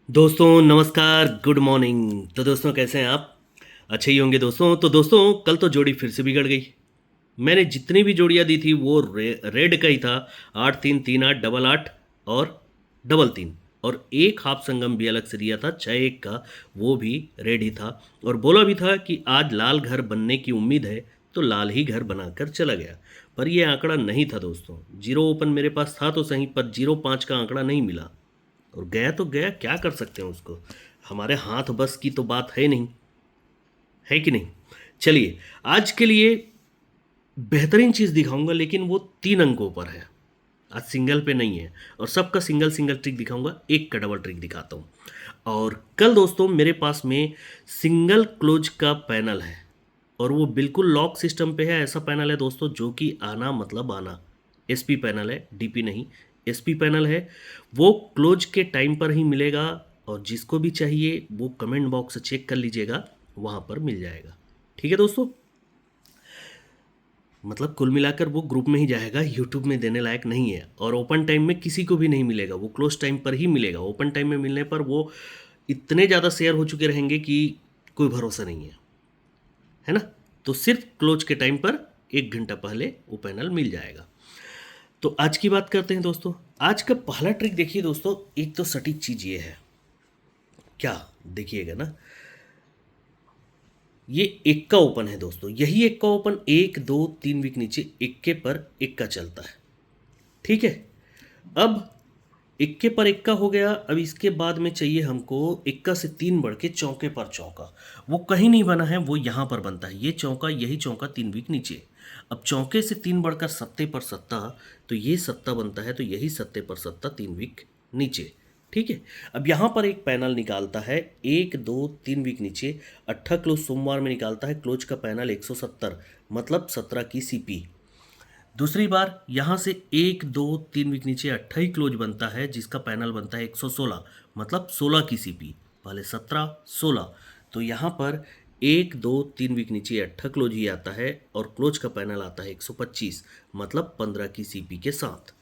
दोस्तों नमस्कार, good morning. तो दोस्तों कैसे हैं आप? अच्छे ही होंगे दोस्तों। तो दोस्तों कल तो जोड़ी फिर से बिगड़ गई। मैंने जितनी भी जोड़ियां दी थी वो रेड का ही था। 8-3-3-8 8 और 3-3 और एक हाफ संगम भी अलग से दिया था 6-1 का, वो भी रेड ही था। और बोला भी था कि आज लाल घर बनने की उम्मीद है, तो लाल ही घर बनाकर चला गया। पर ये आंकड़ा नहीं था दोस्तों। जीरो ओपन मेरे पास था तो सही, पर 0-5 का आंकड़ा नहीं मिला। और गया तो गया, क्या कर सकते हैं उसको। हमारे हाथ बस की तो बात है नहीं, है कि नहीं। चलिए, आज के लिए बेहतरीन चीज़ दिखाऊंगा, लेकिन वो 3 अंकों पर है। आज सिंगल पे नहीं है। और सबका सिंगल सिंगल ट्रिक दिखाऊंगा, एक का डबल ट्रिक दिखाता हूँ। और कल दोस्तों मेरे पास में सिंगल क्लोज का पैनल है, और वो बिल्कुल लॉक सिस्टम पे है। ऐसा पैनल है दोस्तों जो कि आना मतलब आना। एसपी पैनल है, डीपी नहीं। एसपी पैनल है। वो क्लोज के टाइम पर ही मिलेगा। और जिसको भी चाहिए वो कमेंट बॉक्स चेक कर लीजिएगा, वहाँ पर मिल जाएगा। ठीक है दोस्तों। मतलब कुल मिलाकर वो ग्रुप में ही जाएगा, यूट्यूब में देने लायक नहीं है। और ओपन टाइम में किसी को भी नहीं मिलेगा, वो क्लोज टाइम पर ही मिलेगा। ओपन टाइम में मिलने पर वो इतने ज़्यादा शेयर हो चुके रहेंगे कि कोई भरोसा नहीं है ना। तो सिर्फ क्लोज के टाइम पर 1 घंटा पहले वो पैनल मिल जाएगा। तो आज की बात करते हैं दोस्तों। आज का पहला ट्रिक देखिए दोस्तों, एक तो सटीक चीज़ ये है, क्या देखिएगा ना। ये इक्का ओपन है दोस्तों। यही इक्का ओपन 1 2 3 वीक नीचे इक्के पर इक्का चलता है। ठीक है। अब इक्के पर इक्का हो गया। अब इसके बाद में चाहिए हमको इक्का से 3 बढ़ के चौके पर चौका। वो कहीं नहीं बना है, वो यहाँ पर बनता है। ये चौका, यही चौका 3 वीक नीचे। अब चौके से 3 बढ़कर सत्ते पर सत्ता, तो ये सत्ता बनता है, तो यही सत्ते पर सत्ता 3 वीक नीचे। ठीक है। अब यहाँ पर एक पैनल निकालता है 1 2 3 वीक नीचे। अट्ठा क्लोज सोमवार में निकालता है। क्लोज का पैनल 170, मतलब 17 की सीपी। दूसरी बार यहाँ से 1 2 3 वीक नीचे 28 क्लोज बनता है, जिसका पैनल बनता है 116, मतलब 16 की सीपी। पहले 17 16, तो यहाँ पर 1 2 3 वीक नीचे 18 क्लोज ही आता है। और क्लोज का पैनल आता है 125, मतलब 15 की सीपी के साथ।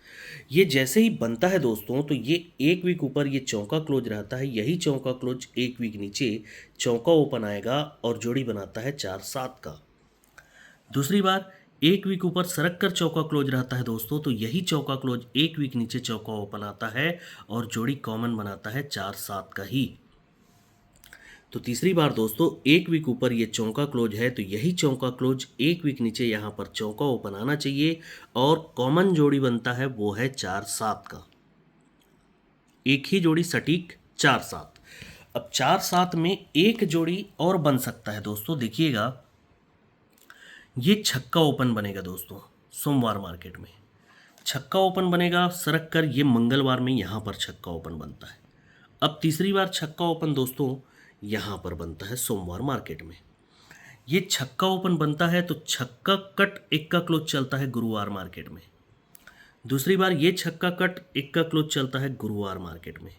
ये जैसे ही बनता है दोस्तों, तो ये 1 वीक ऊपर ये चौका क्लोज रहता है। यही चौका क्लोज 1 वीक नीचे चौका ओपन आएगा और जोड़ी बनाता है 4 7 का। दूसरी बार 1 वीक ऊपर सरक कर चौका क्लोज रहता है दोस्तों, तो यही चौका क्लोज 1 वीक नीचे चौका ओपन आता है और जोड़ी कॉमन बनाता है 4 7 का ही। तो तीसरी बार दोस्तों 1 वीक ऊपर ये चौका क्लोज है, तो यही चौका क्लोज 1 वीक नीचे यहाँ पर चौका ओपन आना चाहिए और कॉमन जोड़ी बनता है वो है 4 7 का। एक ही जोड़ी सटीक 4 7। अब 4 7 में एक जोड़ी और बन सकता है दोस्तों, देखिएगा। ये छक्का ओपन बनेगा दोस्तों सोमवार मार्केट में। छक्का ओपन बनेगा सरक कर, ये मंगलवार में यहाँ पर छक्का ओपन बनता है। अब तीसरी बार छक्का ओपन दोस्तों यहाँ पर बनता है सोमवार मार्केट में। ये छक्का ओपन बनता है तो छक्का कट एक का क्लोज चलता है गुरुवार मार्केट में। दूसरी बार ये छक्का कट एक का क्लोज चलता है गुरुवार मार्केट में।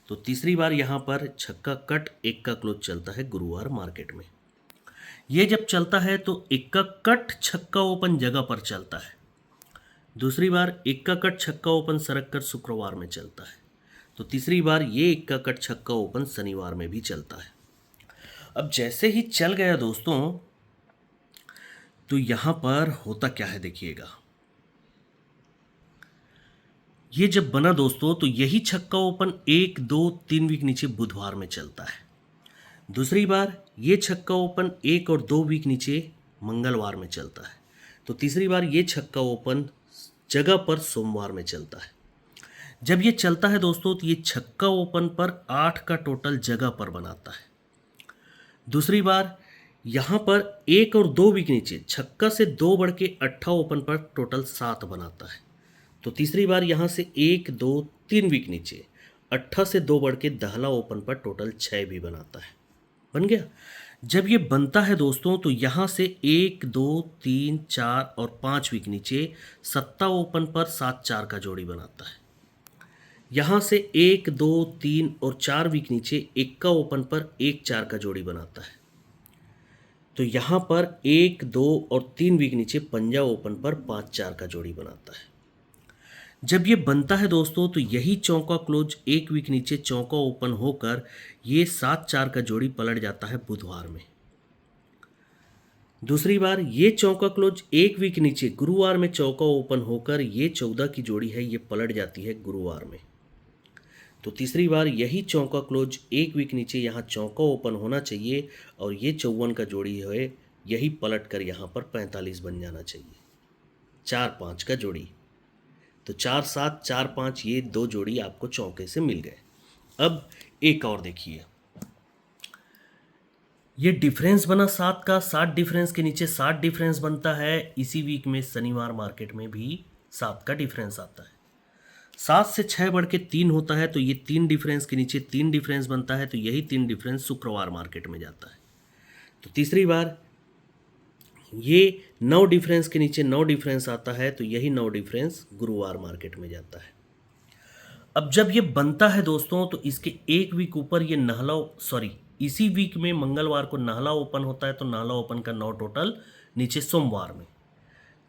तो तीसरी बार यहाँ पर छक्का कट एक का क्लोज चलता है गुरुवार मार्केट में। ये जब चलता है तो इक्का कट छक्का ओपन जगह पर चलता है। दूसरी बार इक्का कट छक्का ओपन सरक कर शुक्रवार में चलता है। तो तीसरी बार ये इक्का कट छक्का ओपन शनिवार में भी चलता है। अब जैसे ही चल गया दोस्तों, तो यहाँ पर होता क्या है देखिएगा। ये जब बना दोस्तों, तो यही छक्का ओपन 1 2 3 वीक नीचे बुधवार में चलता है। दूसरी बार ये छक्का ओपन 1 और 2 वीक नीचे मंगलवार में चलता है। तो तीसरी बार ये छक्का ओपन जगह पर सोमवार में चलता है। जब ये चलता है दोस्तों, तो ये छक्का ओपन पर 8 का टोटल जगह पर बनाता है। दूसरी बार यहाँ पर 1 और 2 वीक नीचे छक्का से 2 बढ़ के 8 ओपन पर टोटल 7 बनाता है। तो तीसरी बार यहाँ से 1 2 3 वीक नीचे 8 से 2 बढ़ के दहला ओपन पर टोटल 6 भी बनाता है। बन गया। जब ये बनता है दोस्तों, तो यहाँ से 1 2 3 4 और 5 वीक नीचे सत्ता ओपन पर 7 4 का जोड़ी बनाता है। यहाँ से 1 2 3 और 4 वीक नीचे इक्का ओपन पर 1 4 का जोड़ी बनाता है। तो यहाँ पर 1 2 और 3 वीक नीचे पंजा ओपन पर 5 4 का जोड़ी बनाता है। जब ये बनता है दोस्तों तो यही चौका क्लोज एक वीक नीचे चौका ओपन होकर ये 7-4 का जोड़ी पलट जाता है बुधवार में। दूसरी बार ये चौका क्लोज एक वीक नीचे गुरुवार में चौका ओपन होकर ये 14 की जोड़ी है ये पलट जाती है गुरुवार में। तो तीसरी बार यही चौका क्लोज एक वीक नीचे यहाँ चौका ओपन होना चाहिए और ये 54 का जोड़ी है यही पलट कर यहाँ पर 45 बन जाना चाहिए। 4-5 का जोड़ी, तो 4-7 4-5 ये दो जोड़ी आपको चौके से मिल गए। अब एक और देखिए, ये डिफरेंस बना 7 का, 7 डिफरेंस के नीचे 7 डिफरेंस बनता है। इसी वीक में शनिवार मार्केट में भी 7 का डिफरेंस आता है। 7 से 6 बढ़ के 3 होता है तो ये 3 डिफरेंस के नीचे 3 डिफरेंस बनता है, तो यही 3 डिफरेंस शुक्रवार मार्केट में जाता है। तो तीसरी बार ये 9 डिफरेंस के नीचे 9 डिफरेंस आता है तो यही 9 डिफरेंस गुरुवार मार्केट में जाता है। अब जब ये बनता है दोस्तों तो इसके एक वीक ऊपर ये इसी वीक में मंगलवार को नाहला ओपन होता है तो नाहला ओपन का 9 टोटल नीचे सोमवार में।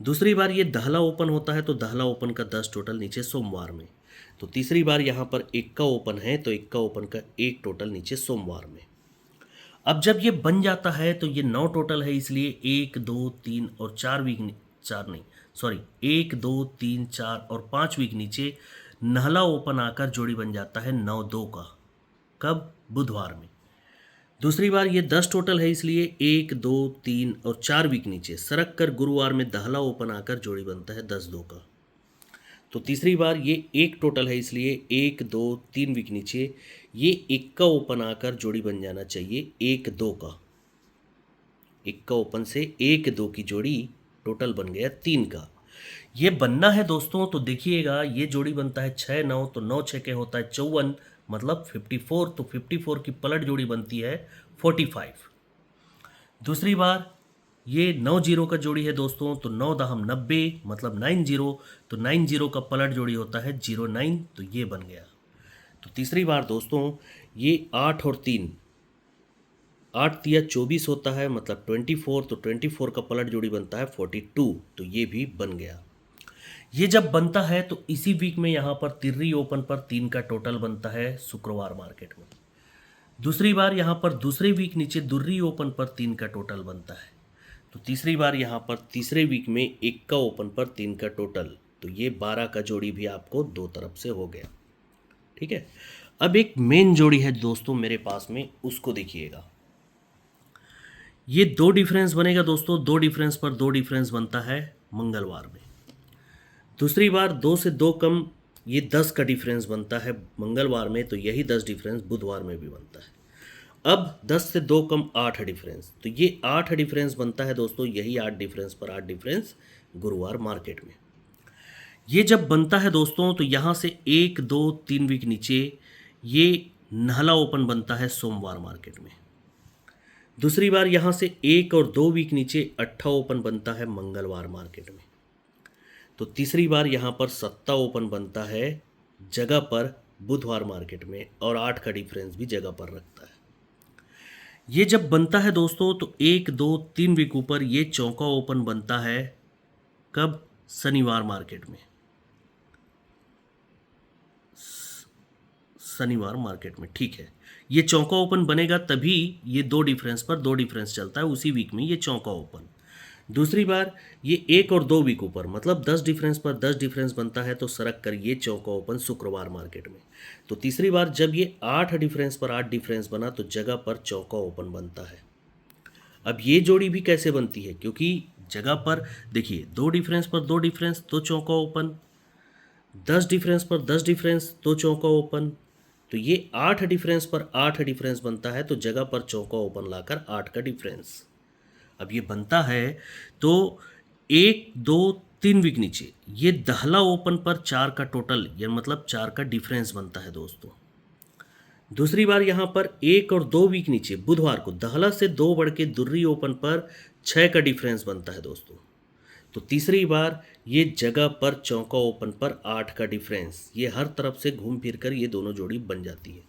दूसरी बार ये दहला ओपन होता है तो दहला ओपन का 10 टोटल नीचे सोमवार में। तो तीसरी बार यहाँ पर इक्का ओपन है तो इक्का ओपन का 1 टोटल नीचे सोमवार में। अब जब ये बन जाता है तो ये 9 टोटल है, इसलिए 1 2 3 और 4 वीक 1 2 3 4 और 5 वीक नीचे नहला ओपन आकर जोड़ी बन जाता है 9-2 का। कब? बुधवार में। दूसरी बार ये 10 टोटल है, इसलिए 1 2 3 और 4 वीक नीचे सरक कर गुरुवार में दहला ओपन आकर जोड़ी बनता है 10-2 का। तो तीसरी बार ये 1 टोटल है, इसलिए 1 2 3 वीक नीचे ये इक्का ओपन आकर जोड़ी बन जाना चाहिए 1-2 का। इक्का ओपन से 1-2 की जोड़ी टोटल बन गया 3 का। ये बनना है दोस्तों तो देखिएगा, ये जोड़ी बनता है 6-9 तो 9 6 होता है 54, मतलब 54, तो 54 की पलट जोड़ी बनती है 45। दूसरी बार ये 9-0 का जोड़ी है दोस्तों तो 9 दहम 90 मतलब 90, तो 90 का पलट जोड़ी होता है 09, तो ये बन गया। तो तीसरी बार दोस्तों ये 8 और 3, 8 तिया 24 होता है मतलब 24, तो 24 का पलट जोड़ी बनता है 42, तो ये भी बन गया। ये जब बनता है तो इसी वीक में यहाँ पर तिर्री ओपन पर 3 का टोटल बनता है शुक्रवार मार्केट में। दूसरी बार यहाँ पर दूसरे वीक नीचे दुर्री ओपन पर 3 का टोटल बनता है। तो तीसरी बार यहाँ पर तीसरे वीक में इक्का ओपन पर 3 का टोटल, तो ये 12 का जोड़ी भी आपको दो तरफ से हो गया। ठीक है, अब एक मेन जोड़ी है दोस्तों मेरे पास में, उसको देखिएगा। ये 2 डिफरेंस बनेगा दोस्तों, 2 डिफरेंस पर 2 डिफरेंस बनता है मंगलवार में। दूसरी बार 2 से 2 कम ये 10 का डिफरेंस बनता है मंगलवार में, तो यही 10 डिफरेंस बुधवार में भी बनता है। अब 10 से 2 कम 8 डिफरेंस, तो ये 8 डिफरेंस बनता है दोस्तों, यही 8 डिफरेंस पर 8 डिफरेंस गुरुवार मार्केट में। ये जब बनता है दोस्तों तो यहाँ से 1 2 3 वीक नीचे ये नाहला ओपन बनता है सोमवार मार्केट में। दूसरी बार यहाँ से 1 और 2 वीक नीचे अट्ठा ओपन बनता है मंगलवार मार्केट में। तो तीसरी बार यहाँ पर सत्ता ओपन बनता है जगह पर बुधवार मार्केट में, और 8 का डिफरेंस भी जगह पर रखता है। ये जब बनता है दोस्तों तो 1 2 3 वीक ऊपर ये चौका ओपन बनता है कब? शनिवार मार्केट में। शनिवार मार्केट में, ठीक है। ये चौका ओपन बनेगा तभी ये 2 डिफरेंस पर 2 डिफरेंस चलता है, उसी वीक में ये चौका ओपन। दूसरी बार ये 1 और 2 वीक ऊपर मतलब 10 डिफरेंस पर 10 डिफरेंस बनता है, तो सरक कर ये चौका ओपन शुक्रवार मार्केट में। तो तीसरी बार जब ये 8 डिफरेंस पर 8 डिफरेंस बना तो जगह पर चौका ओपन बनता है। अब ये जोड़ी भी कैसे बनती है, क्योंकि जगह पर देखिए 2 डिफरेंस पर 2 डिफरेंस तो चौका ओपन, 10 डिफरेंस पर 10 डिफरेंस तो चौका ओपन, तो ये 8 डिफरेंस पर 8 डिफरेंस बनता है, तो जगह पर चौका ओपन लाकर 8 का डिफरेंस। अब ये बनता है तो 1 2 3 वीक नीचे ये दहला ओपन पर 4 का टोटल, या मतलब 4 का डिफरेंस बनता है दोस्तों। दूसरी बार यहाँ पर 1 और 2 वीक नीचे बुधवार को दहला से 2 बढ़ के दुर्री ओपन पर 6 का डिफरेंस बनता है दोस्तों। तो तीसरी बार ये जगह पर चौका ओपन पर 8 का डिफरेंस, ये हर तरफ से घूम फिर कर ये दोनों जोड़ी बन जाती है।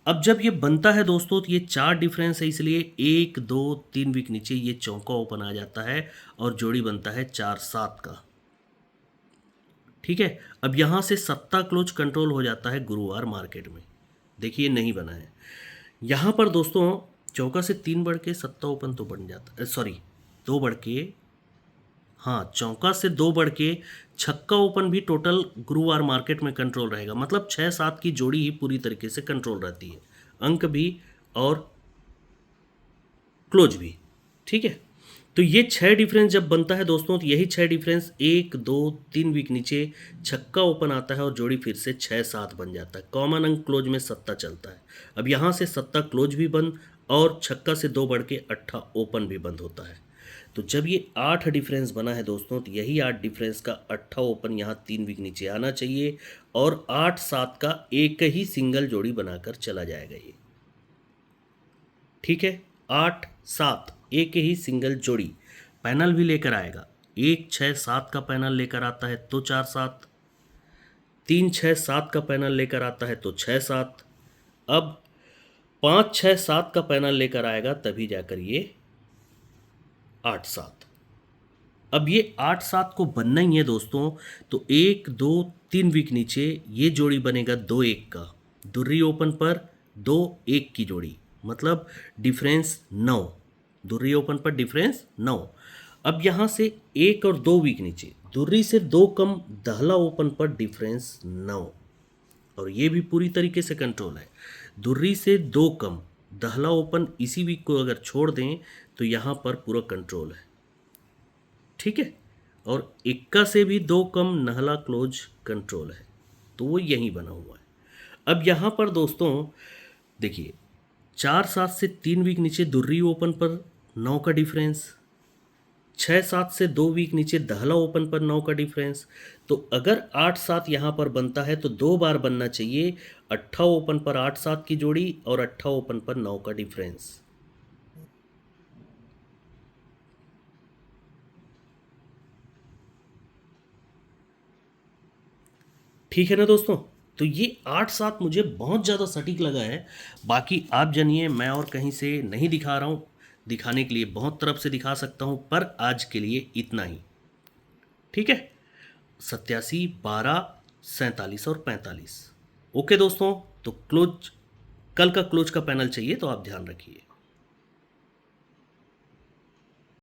अब जब ये बनता है दोस्तों तो ये 4 डिफरेंस है, इसलिए 1 2 3 वीक नीचे ये चौका ओपन आ जाता है और जोड़ी बनता है 4-7 का। ठीक है। अब यहाँ से सत्ता क्लोज कंट्रोल हो जाता है गुरुवार मार्केट में। देखिए नहीं बना है यहाँ पर दोस्तों। चौका से 3 बढ़ के सत्ता ओपन तो बन जाता है, सॉरी 2 बढ़ के, हाँ चौका से 2 बढ़ के छक्का ओपन भी टोटल गुरुवार मार्केट में कंट्रोल रहेगा। मतलब 6-7 की जोड़ी ही पूरी तरीके से कंट्रोल रहती है, अंक भी और क्लोज भी। ठीक है। तो ये 6 डिफरेंस जब बनता है दोस्तों, तो यही 6 डिफरेंस 1 2 3 वीक नीचे छक्का ओपन आता है और जोड़ी फिर से 6-7 बन जाता है। कॉमन अंक क्लोज में सत्ता चलता है। अब यहाँ से सत्ता क्लोज भी बंद और छक्का से 2 बढ़ के अट्ठा ओपन भी बंद होता है। तो जब ये 8 डिफरेंस बना है दोस्तों, तो यही 8 डिफरेंस का अट्ठा ओपन यहाँ 3 वीक नीचे आना चाहिए और 8-7 का एक ही सिंगल जोड़ी बनाकर चला जाएगा ये। ठीक है, 8-7 एक ही सिंगल जोड़ी पैनल भी लेकर आएगा। 1-6-7 का पैनल लेकर आता है तो 4-7, 3-6-7 का पैनल लेकर आता है तो 6-7, अब 5-6-7 का पैनल लेकर आएगा तभी जाकर ये 8-7। अब ये 8-7 को बनना ही है दोस्तों, तो 1-2-3 वीक नीचे ये जोड़ी बनेगा 2-1 का, दुर्री ओपन पर 2-1 की जोड़ी, मतलब डिफरेंस 9, दुर्री ओपन पर डिफरेंस 9। अब यहाँ से 1 और 2 वीक नीचे दुर्री से 2 कम दहला ओपन पर डिफरेंस 9, और ये भी पूरी तरीके से कंट्रोल है। दुर्री से 2 कम दहला ओपन इसी वीक को अगर छोड़ दें तो यहाँ पर पूरा कंट्रोल है। ठीक है, और इक्का से भी 2 कम नहला क्लोज कंट्रोल है, तो वो यहीं बना हुआ है। अब यहाँ पर दोस्तों देखिए 4-7 से 3 वीक नीचे दुर्री ओपन पर 9 का डिफरेंस, 6-7 से 2 वीक नीचे दहला ओपन पर 9 का डिफरेंस। तो अगर 8-7 यहाँ पर बनता है तो 2 बार बनना चाहिए, अट्ठा ओपन पर 8-7 की जोड़ी और अट्ठा ओपन पर 9 का डिफरेंस। ठीक है ना दोस्तों, तो ये 8-7 मुझे बहुत ज़्यादा सटीक लगा है। बाकी आप जानिए, मैं और कहीं से नहीं दिखा रहा हूँ, दिखाने के लिए बहुत तरफ से दिखा सकता हूँ, पर आज के लिए इतना ही। ठीक है, 87, 12, 47 और 45। ओके दोस्तों, तो क्लोज, कल का क्लोज का पैनल चाहिए तो आप ध्यान रखिए।